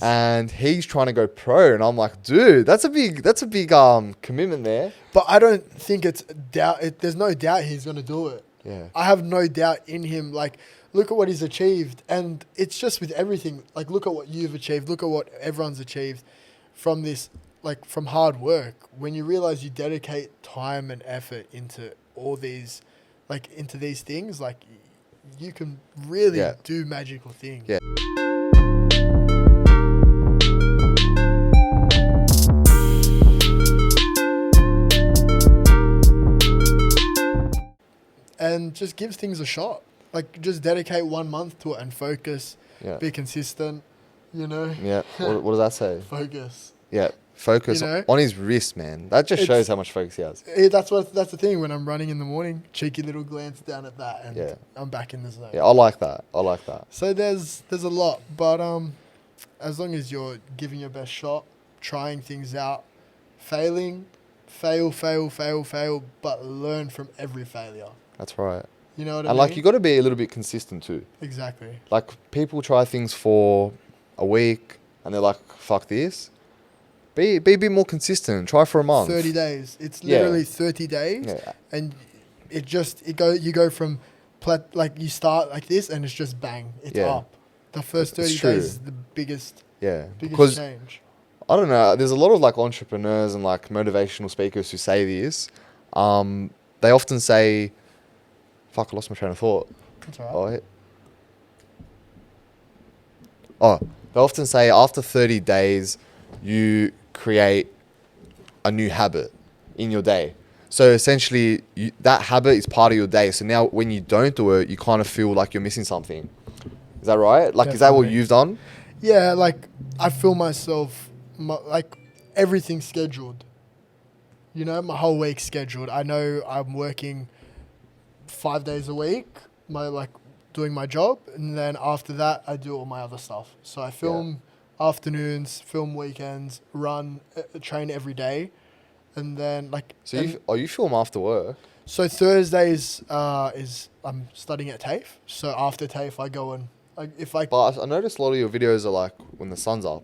and he's trying to go pro, and I'm like, dude, that's a big commitment there. But I don't think it's doubt. There's no doubt he's going to do it. Yeah. I have no doubt in him. Like, look at what he's achieved. And it's just with everything. Like, look at what you've achieved. Look at what everyone's achieved from this, like, from hard work. When you realize you dedicate time and effort into all these, like, into these things, like, you can really do magical things. Yeah. And just gives things a shot. Like, just dedicate 1 month to it and focus. Yeah. Be consistent, you know? Yeah. What does that say? Focus. Yeah. Focus on his wrist, man. That just shows how much focus he has. That's the thing. When I'm running in the morning, cheeky little glance down at that, and I'm back in the zone. Yeah, I like that. So there's a lot, but as long as you're giving your best shot, trying things out, fail, but learn from every failure. That's right. You know what I mean? And like, you got to be a little bit consistent too. Exactly. Like, people try things for a week and they're like, fuck this. Be a bit more consistent. Try for a month. 30 days. It's literally 30 days. Yeah. And you go from, you start like this and it's just bang. It's up. The first 30 days is the biggest change. I don't know. There's a lot of like entrepreneurs and like motivational speakers who say this. They often say, fuck, I lost my train of thought. That's all right. They often say after 30 days, you create a new habit in your day. So essentially, that habit is part of your day. So now when you don't do it, you kind of feel like you're missing something. Is that right? Like, Definitely. Is that what you've done? Yeah, like, I feel myself, like, everything's scheduled. You know, my whole week's scheduled. I know I'm working 5 days a week, doing my job, and then after that, I do all my other stuff. So I film afternoons, film weekends, run, train every day, and then like. So you film after work? So Thursdays I'm studying at TAFE. So after TAFE, I go and But I noticed a lot of your videos are like when the sun's up.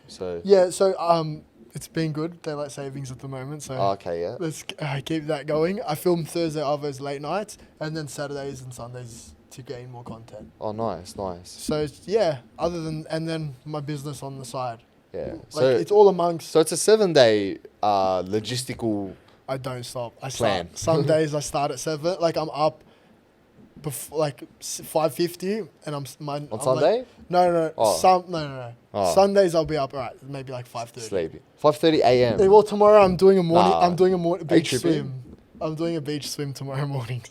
So yeah, so it's been good, daylight savings at the moment. So okay, yeah. Let's keep that going. I film Thursday Arvo's late nights, and then Saturdays and Sundays to gain more content. Oh, nice. So and then my business on the side. Yeah. So it's all amongst. So it's a 7-day logistical. I don't stop. Plan. Some days I start at 7. Like, I'm up before 5:50, and I'm Sunday? Like, no. Oh. No. Oh. Sundays I'll be up maybe like 5:30. Sleepy. 5:30 a.m. Yeah, well, tomorrow I'm doing a morning. I'm doing a beach tripping? swim. I'm doing a beach swim tomorrow morning.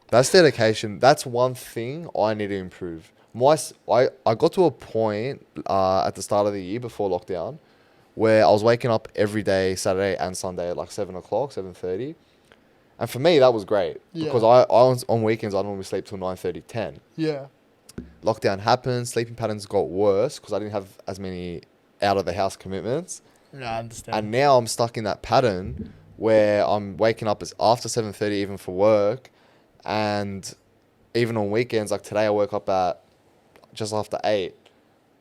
That's dedication. That's one thing I need to improve. I got to a point at the start of the year before lockdown where I was waking up every day, Saturday and Sunday at like 7 o'clock, 7:30. And for me, that was great because on weekends, I normally sleep till 9:30, 10. Yeah. Lockdown happened. Sleeping patterns got worse because I didn't have as many out of the house commitments. Yeah, I understand. And now I'm stuck in that pattern where I'm waking up after 7:30 even for work. And even on weekends, like today I woke up at just after 8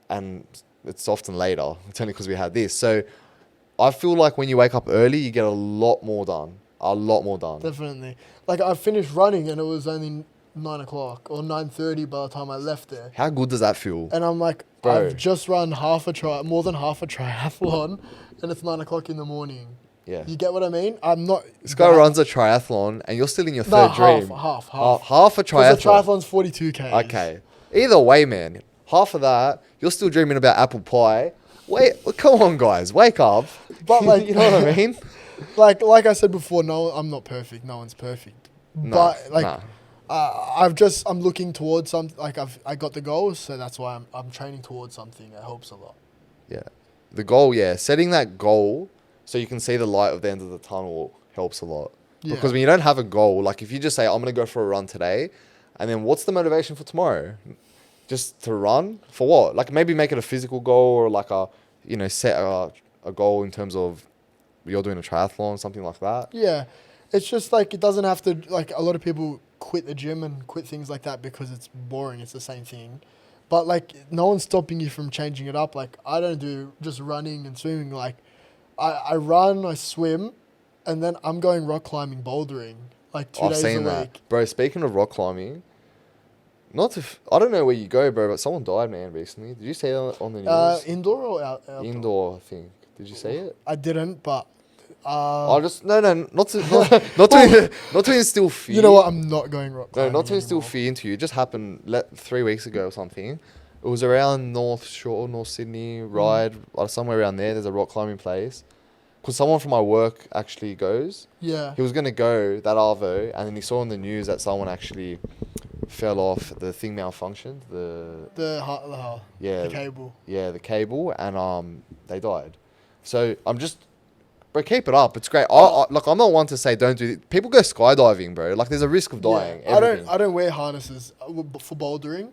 and it's often later. It's only because we had this. So I feel like when you wake up early, you get a lot more done. Definitely. Like, I finished running and it was only 9 o'clock or 9:30 by the time I left there. How good does that feel? And I'm like, bro, I've just run more than half a triathlon and it's 9 o'clock in the morning. Yeah. You get what I mean? I'm not... This guy runs a triathlon and you're still in your third dream. Half a triathlon. Because the triathlon's 42K. Okay. Either way, man. Half of that, you're still dreaming about apple pie. Wait, come on, guys. Wake up. But like... You know what I mean? Like I said before, I'm not perfect. No one's perfect. I'm looking towards something. Like, I got the goals, so that's why I'm training towards something. It helps a lot. Yeah. The goal, setting that goal so you can see the light at the end of the tunnel helps a lot. Yeah. Because when you don't have a goal, like if you just say, I'm going to go for a run today, and then what's the motivation for tomorrow? Just to run? For what? Like, maybe make it a physical goal or like set a goal in terms of you're doing a triathlon, something like that. Yeah. It's just like, it doesn't have to, like, a lot of people quit the gym and quit things like that because it's boring. It's the same thing. But like, no one's stopping you from changing it up. Like, I don't do just running and swimming. Like, I run, I swim, and then I'm going rock climbing, bouldering, like 2 days a week. Bro, speaking of rock climbing, I don't know where you go, bro, but someone died, man, recently. Did you see that on the news? Indoor or outdoor? Indoor, I think. Did you see it? I didn't, but no, not to instill fear. you know what? I'm not going rock climbing. No, not to instill anymore. fear into you. It just happened 3 weeks ago or something. It was around North Shore, North Sydney, Ryde, somewhere around there. There's a rock climbing place. Because someone from my work actually goes. Yeah. He was going to go, that Arvo, and then he saw on the news that someone actually fell off, the thing malfunctioned. The cable. Yeah, the cable, and they died. So I'm just... Bro, keep it up. It's great. Look, I'm not one to say don't do it. People go skydiving, bro. Like, there's a risk of dying. Yeah. I don't wear harnesses for bouldering.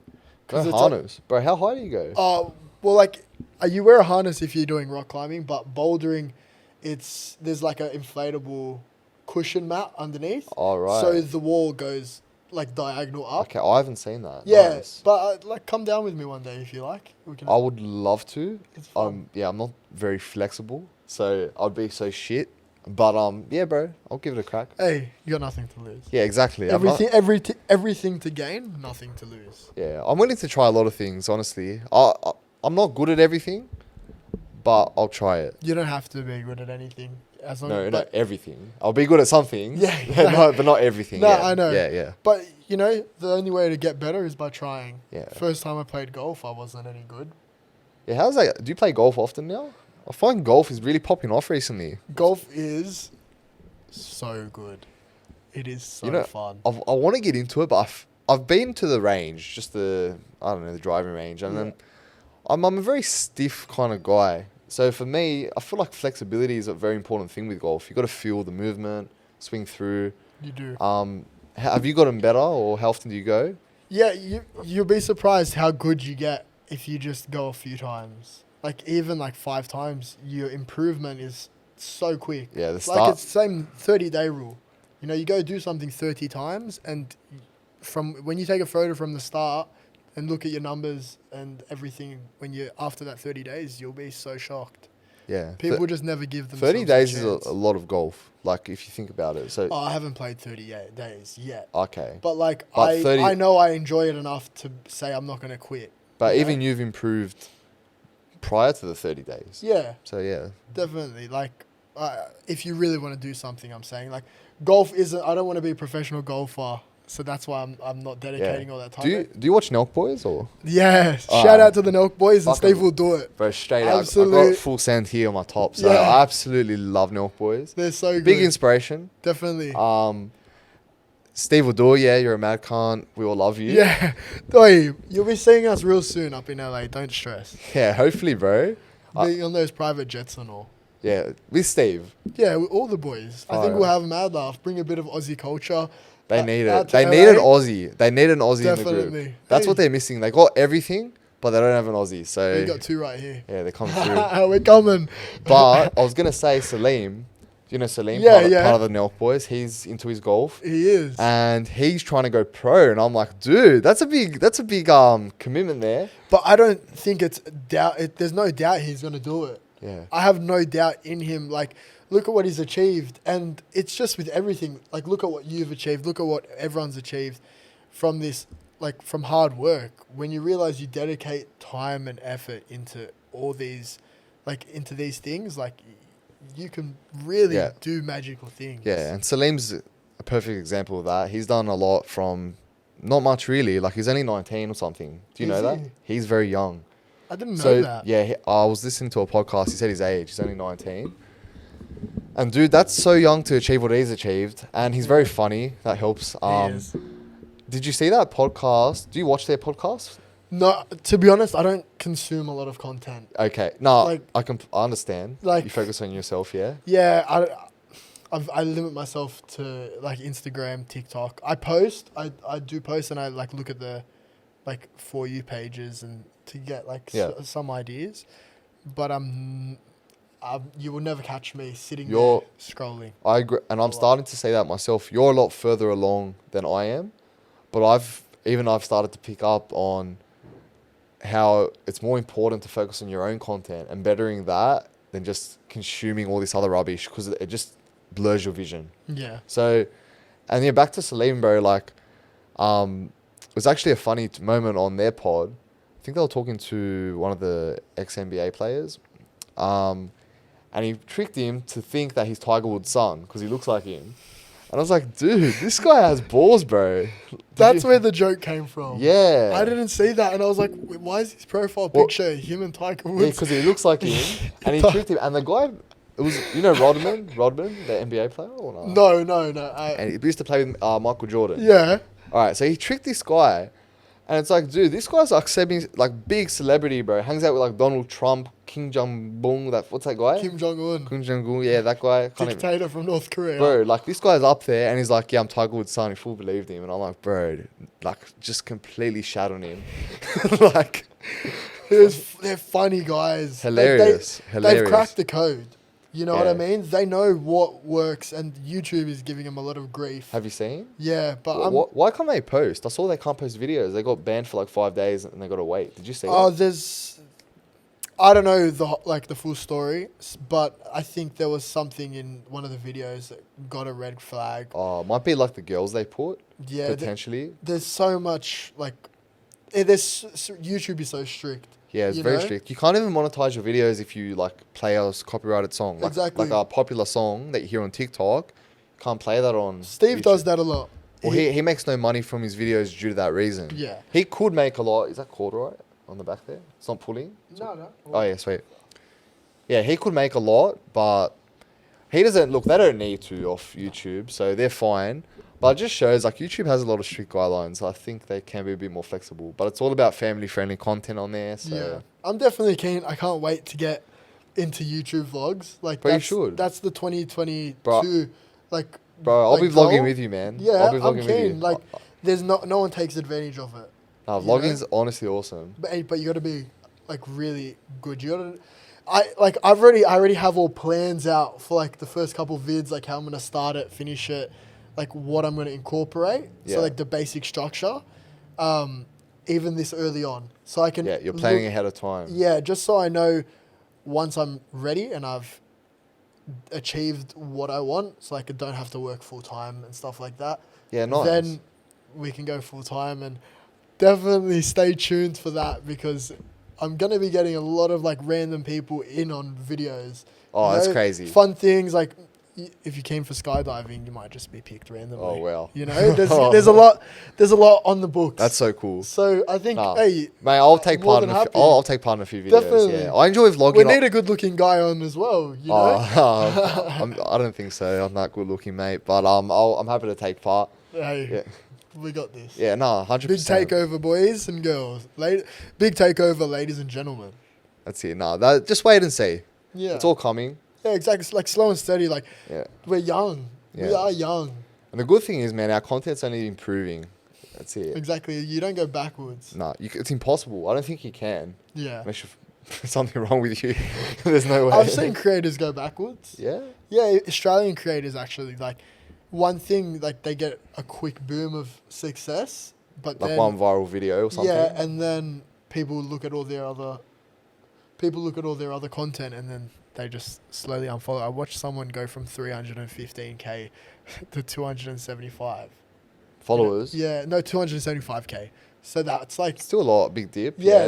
No harness. Bro, how high do you go? Well, like, you wear a harness if you're doing rock climbing, but bouldering, there's like an inflatable cushion mat underneath. Oh, right. So the wall goes like diagonal up. Okay, I haven't seen that. Yeah, Nice. but like, come down with me one day if you like. I would love to. It's fun. I'm not very flexible, so I'd be so shit. But yeah, bro, I'll give it a crack. Hey, you got nothing to lose. Yeah, exactly. Everything to gain, nothing to lose. Yeah, I'm willing to try a lot of things. Honestly, I'm not good at everything, but I'll try it. You don't have to be good at anything. Not everything. I'll be good at some things. Yeah. but not everything. No, yeah. I know. Yeah. But you know, the only way to get better is by trying. Yeah. First time I played golf, I wasn't any good. Yeah, how's that? Do you play golf often now? I find golf is really popping off recently. Golf is so good. It is so fun. I want to get into it, but I've been to the range, just the driving range, and then I'm a very stiff kind of guy. So for me, I feel like flexibility is a very important thing with golf. You got to feel the movement, swing through. You do. Have you gotten better, or how often do you go? Yeah, you'll be surprised how good you get if you just go a few times. Like, even like 5 times, your improvement is so quick. Yeah, It's the same 30-day rule. You know, you go do something 30 times, and from when you take a photo from the start and look at your numbers and everything, when you're after that 30 days, you'll be so shocked. Yeah. People just never give themselves 30 days is chance. a lot of golf, like, if you think about it. So I haven't played 30 days yet. Okay. But, like, But I know I enjoy it enough to say I'm not going to quit. But you even know? you've improved prior to the 30 days. Yeah. So, yeah. Definitely. Like, if you really want to do something, I'm saying, like, golf isn't... I don't want to be a professional golfer, so that's why I'm not dedicating all that time. Do you watch NELK Boys, or? Yeah. Shout out to the NELK boys, and Steve will do it. Bro, straight out. I got full send here on my top, so I absolutely love NELK Boys. They're so good. Big inspiration. Definitely. Steve will do it, yeah. You're a mad cunt. We all love you. Yeah. Oi, you'll be seeing us real soon up in LA. Don't stress. Yeah, hopefully, bro. Being on those private jets and all. Yeah, with Steve. Yeah, with all the boys. I think we'll have a mad laugh. Bring a bit of Aussie culture. They need it. They need an Aussie. They need an Aussie in the group. That's what they're missing. They got everything, but they don't have an Aussie. So we got 2 right here. Yeah, they're coming through. We're coming. But I was gonna say Salim. Do you know Salim? Part of the NELK Boys. He's into his golf. He is. And he's trying to go pro. And I'm like, dude, that's a big commitment there. But I don't think it's doubt. There's no doubt he's gonna do it. Yeah. I have no doubt in him. Like, look at what he's achieved, and it's just with everything. Like, look at what you've achieved. Look at what everyone's achieved from this, like, from hard work. When you realize you dedicate time and effort into all these, like, into these things, like, you can really do magical things. Yeah, and Salim's a perfect example of that. He's done a lot from not much really. Like, he's only 19 or something. Do you know that? He's very young. I didn't know that. Yeah, I was listening to a podcast. He said his age. He's only 19. And dude, that's so young to achieve what he's achieved. And he's very funny. That helps. He is. Did you see that podcast? Do you watch their podcast? No, to be honest, I don't consume a lot of content. Okay. No, Like, I understand. like, you focus on yourself, yeah? Yeah, I limit myself to, like, Instagram, TikTok. I do post, and I, like, look at the, like, For You pages and to get, like, some ideas. But you will never catch me sitting there scrolling. I agree, and I'm starting to say that myself. You're a lot further along than I am, but I've started to pick up on how it's more important to focus on your own content and bettering that than just consuming all this other rubbish, because it just blurs your vision. Yeah. So, and yeah, back to Salim, bro. Like, it was actually a funny moment on their pod. I think they were talking to one of the ex-NBA players, and he tricked him to think that he's Tiger Woods' son because he looks like him. And I was like, dude, this guy has balls, bro. That's where the joke came from. Yeah. I didn't see that, and I was like, why is his profile picture him and Tiger Yeah, Woods? because he looks like him, and he tricked him. And the guy, it was, you know, Rodman, the NBA player, or no? No. And he used to play with Michael Jordan. Yeah. All right, so he tricked this guy, and it's like, dude, this guy's like big celebrity, bro. Hangs out with like Donald Trump, Kim Jong-un, what's that guy? Kim Jong-un. Kim Jong-un, yeah, that guy. Dictator from North Korea. Bro, like this guy's up there, and he's like, yeah, I'm Tiger Woods' son. He full believed him, and I'm like, bro, like just completely shat on him, like. They're funny guys. Hilarious. They've cracked the code. You know what I Yeah. mean? They know what works, and YouTube is giving them a lot of grief. Have you seen? Yeah, but Why can't they post? I saw they can't post videos. They got banned for like 5 days, and they got to wait. Did you see that? I don't know the full story, but I think there was something in one of the videos that got a red flag. Oh, might be like the girls they put. Yeah, potentially. There's so much YouTube is so strict. Yeah, it's very strict. You can't even monetize your videos if you like play a copyrighted song. Like, Exactly. Like a popular song that you hear on TikTok, can't play that on Steve YouTube. does that a lot. Well, he makes no money from his videos due to that reason. Yeah. He could make a lot. Is that corduroy on the back there? It's not pulling? No. Oh, yeah, sweet. Yeah, he could make a lot, but he doesn't... Look, they don't need to off YouTube, so they're fine. But it just shows, like, YouTube has a lot of strict guidelines. I think they can be a bit more flexible. But it's all about family-friendly content on there, so... Yeah. I'm definitely keen. I can't wait to get into YouTube vlogs. Like, But you should. That's the 2022, like... Bro, I'll like be vlogging goal. with you, man. Yeah, I'll be I'm vlogging with you. keen. Like, there's no one takes advantage of it. Nah, you know? vlogging's honestly awesome. But you got to be like really good. You got to. I already have all plans out for like the first couple of vids, like how I'm gonna start it, finish it, like what I'm gonna incorporate. Yeah. So like the basic structure, even this early on, so I can. Yeah, you're planning ahead of time. Yeah, just so I know once I'm ready and I've achieved what I want, so I don't have to work full time and stuff like that. Yeah, nice. Then we can go full time, and definitely stay tuned for that, because I'm gonna be getting a lot of like random people in on videos. Oh, that's crazy. Fun things like if you came for skydiving, you might just be picked randomly. Oh, wow. You know, there's a lot on the books. That's so cool. So I think, hey, mate, I'll take more part in than a few, happy. I'll take part in a few videos. Definitely. Yeah, I enjoy vlogging. we need a good-looking guy on as well. You know, I don't think so. I'm not good looking, mate. But I'm happy to take part. hey, Yeah. we got this. Yeah, no, 100%. Big takeover, boys and girls. Big takeover, ladies and gentlemen. That's it. No, just wait and see. Yeah, It's all coming. yeah, exactly. It's like slow and steady. Like Yeah. we're young. We Yeah. are young. And the good thing is, man, our content's only improving. That's it. Exactly. You don't go backwards. No, it's impossible. I don't think you can. Yeah. Unless there's something wrong with you. There's no way. I've seen creators go backwards. Yeah? Yeah, Australian creators actually, like, one thing, like, they get a quick boom of success, but Like then, one viral video or something? yeah, and then people look at all their other content, and then they just slowly unfollow. I watched someone go from 315k to 275 Followers? Yeah, no, 275k. So that's like, Still a lot, big dip. yeah,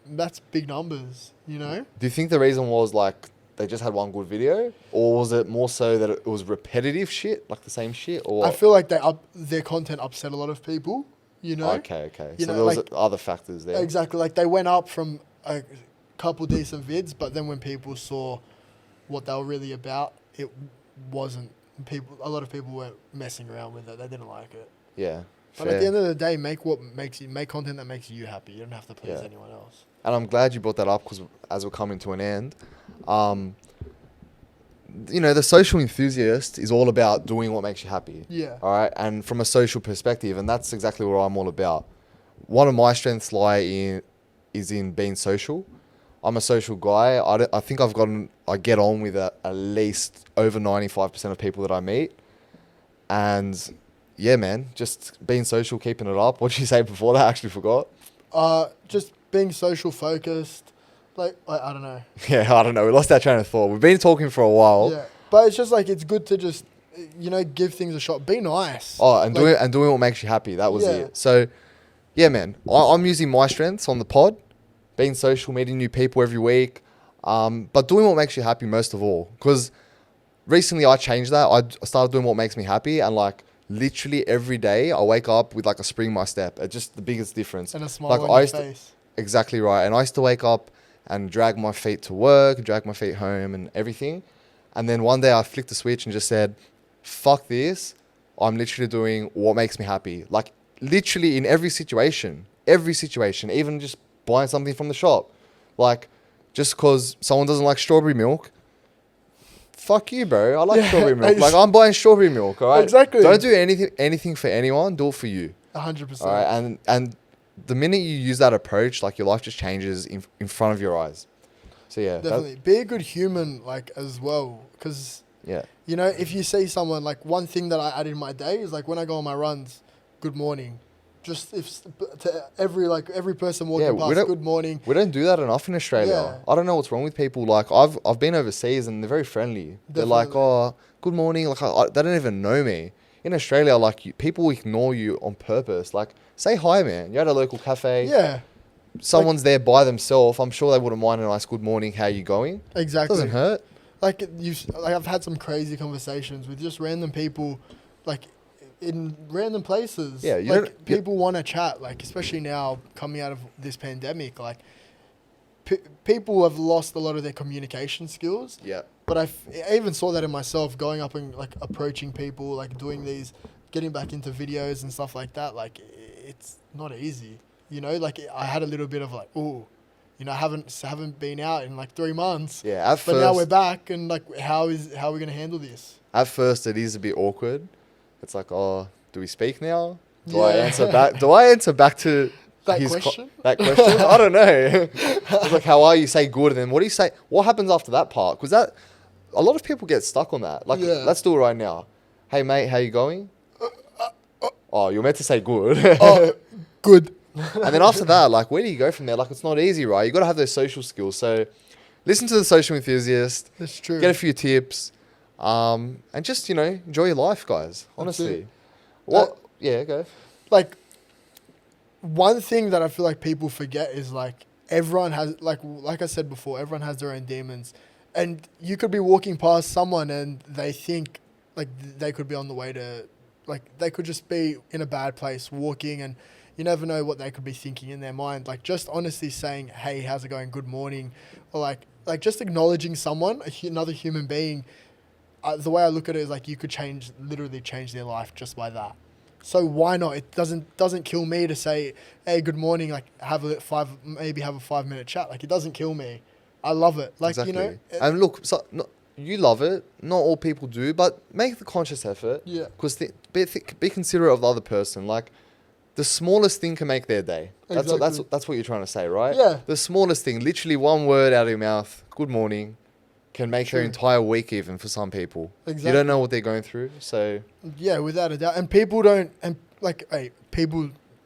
that's big numbers, you know? Do you think the reason was like they just had one good video, or was it more so that it was repetitive shit, like the same shit, or what? I feel like their content upset a lot of people, you know? Okay. You So know, there was like- other factors there. Exactly. Like, they went up from a couple decent vids, but then when people saw what they were really about, it wasn't. A lot of people were messing around with it. They didn't like it. Yeah. But at the end of the day, make content that makes you happy. You don't have to please Yeah. anyone else. And I'm glad you brought that up, because as we're coming to an end, you know, the social enthusiast is all about doing what makes you happy. Yeah. All right. And from a social perspective, and that's exactly what I'm all about. One of my strengths is in being social. I'm a social guy. I think I get on with at least over 95% of people that I meet. And yeah, man, just being social, keeping it up. What did you say before that? I actually forgot. Just being social focused. Like, I don't know. Yeah, I don't know. We lost that train of thought. We've been talking for a while. Yeah, but it's just like it's good to just, give things a shot. Be nice. Oh, and Like, doing what makes you happy. That was Yeah. it. So, yeah, man, I'm using my strengths on the pod, being social, meeting new people every week, but doing what makes you happy most of all. Because recently I changed that. I started doing what makes me happy, and like literally every day I wake up with like a spring in my step. It's just the biggest difference. and a smile Like on I your used to, face. exactly right. And I used to wake up and drag my feet to work, drag my feet home, and everything. And then one day I flicked the switch and just said, "Fuck this! I'm literally doing what makes me happy." Like literally in every situation, even just buying something from the shop, like just because someone doesn't like strawberry milk. Fuck you, bro. I like strawberry milk. Like I'm buying strawberry milk. All right. Exactly. Don't do anything for anyone. Do it for you. 100%. All right. And the minute you use that approach, like your life just changes in front of your eyes. So yeah, Definitely. Be a good human, like, as well. Because, yeah, if you see someone, like, one thing that I add in my day is, like, when I go on my runs, good morning. Just to every person walking past, good morning. we don't do that enough in Australia. Yeah. I don't know what's wrong with people. Like I've been overseas and they're very friendly. They're like, Definitely. "Oh, good morning." Like they don't even know me. In Australia, like people ignore you on purpose. Like say hi, man. You're at a local cafe. Yeah, Someone's there by themselves. I'm sure they wouldn't mind a nice good morning. How you going? exactly. Doesn't hurt. Like, I've had some crazy conversations with just random people, like, in random places. Yeah, people want to chat, like, especially now coming out of this pandemic. Like, people have lost a lot of their communication skills. Yeah. But I even saw that in myself, going up and like approaching people, like doing these, getting back into videos and stuff like that. Like, it's not easy, Like, I had a little bit of like, ooh, I haven't been out in like 3 months. Yeah. But now we're back, and like, how are we gonna handle this? At first, it is a bit awkward. It's like, oh, do we speak now? Do Yeah. I answer back? Do I answer back to That his question? that question? I don't know. It's like, how are you? Say good, and then what do you say? What happens after that part? Because a lot of people get stuck on that. Like, Yeah. let's do it right now. Hey, mate, how you going? Oh, you're meant to say good. Oh, good. And then after that, like, where do you go from there? Like, it's not easy, right? You got to have those social skills. So, listen to the Social Enthusiast. That's true. Get a few tips, and just enjoy your life, guys. Honestly, it. what? Yeah, go. Like, one thing that I feel like people forget is like, everyone has, like I said before, everyone has their own demons, and you could be walking past someone and they think like they could be on the way to, like, they could just be in a bad place walking, and you never know what they could be thinking in their mind. Like, just honestly saying, hey, how's it going? Good morning. Or like just acknowledging someone, another human being. The way I look at it is like, you could literally change their life just by that. So why not? It doesn't kill me to say, hey, good morning. Like, maybe have a 5-minute chat. Like, it doesn't kill me. I love it. Like, Exactly. And look, you love it. Not all people do, but make the conscious effort. Yeah. Because be considerate of the other person. Like, the smallest thing can make their day. Exactly. That's what you're trying to say, right? Yeah. The smallest thing, literally one word out of your mouth, good morning, can make True. your entire week even for some people. Exactly. You don't know what they're going through, so... Yeah, without a doubt. And people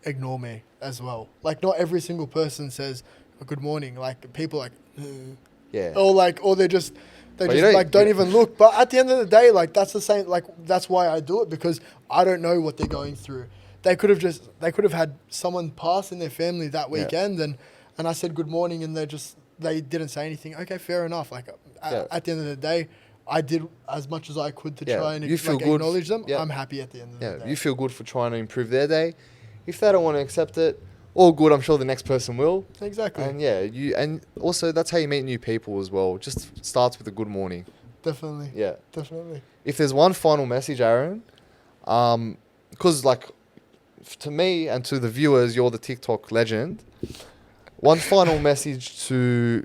ignore me as well. Like, not every single person says good morning. Like, people like, Yeah. or they just But you don't- don't even look. But at the end of the day, like, that's the same. Like, that's why I do it, because I don't know what they're going through. They could have had someone pass in their family that weekend, and I said good morning, and they didn't say anything. Okay, fair enough. Like, at the end of the day, I did as much as I could to try and acknowledge them. Yeah. I'm happy at the end of the day. Yeah, you feel good for trying to improve their day. If they don't want to accept it, all good. I'm sure the next person will. Exactly. And and also that's how you meet new people as well. Just starts with a good morning. Definitely. Yeah. Definitely. If there's one final message, Aaron, because like to me and to the viewers, you're the TikTok legend. One final message to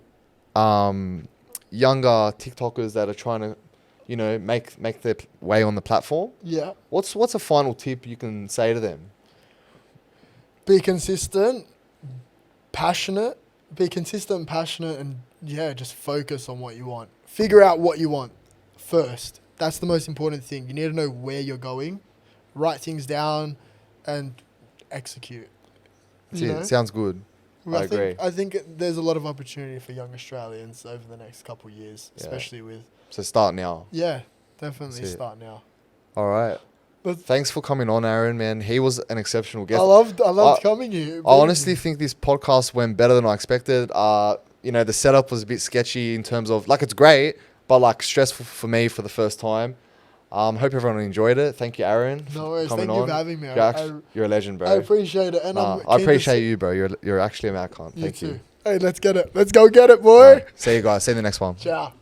younger TikTokers that are trying to, make their way on the platform. Yeah. What's a final tip you can say to them? Be consistent, passionate. Be consistent, passionate, and just focus on what you want. Figure out what you want first. That's the most important thing. You need to know where you're going, write things down, and execute. You know? Sounds good. I agree. I think there's a lot of opportunity for young Australians over the next couple of years, Yeah. especially with. So start now. Yeah, definitely That's it. start now. All right. But Thanks for coming on, Aaron, man. He was an exceptional guest. I loved coming here. I honestly think this podcast went better than I expected. You know, the setup was a bit sketchy in terms of, like, it's great, but, like, stressful for me for the first time. Hope everyone enjoyed it. Thank you, Aaron. No worries. Coming Thank you on. for having me. You're a legend, bro. I appreciate it. And Nah, I'm I keen to appreciate see- you, bro. You're actually a mad cunt. You Thank too. you. Hey, let's get it. Let's go get it, boy. All right. See you guys. See you in the next one. Ciao.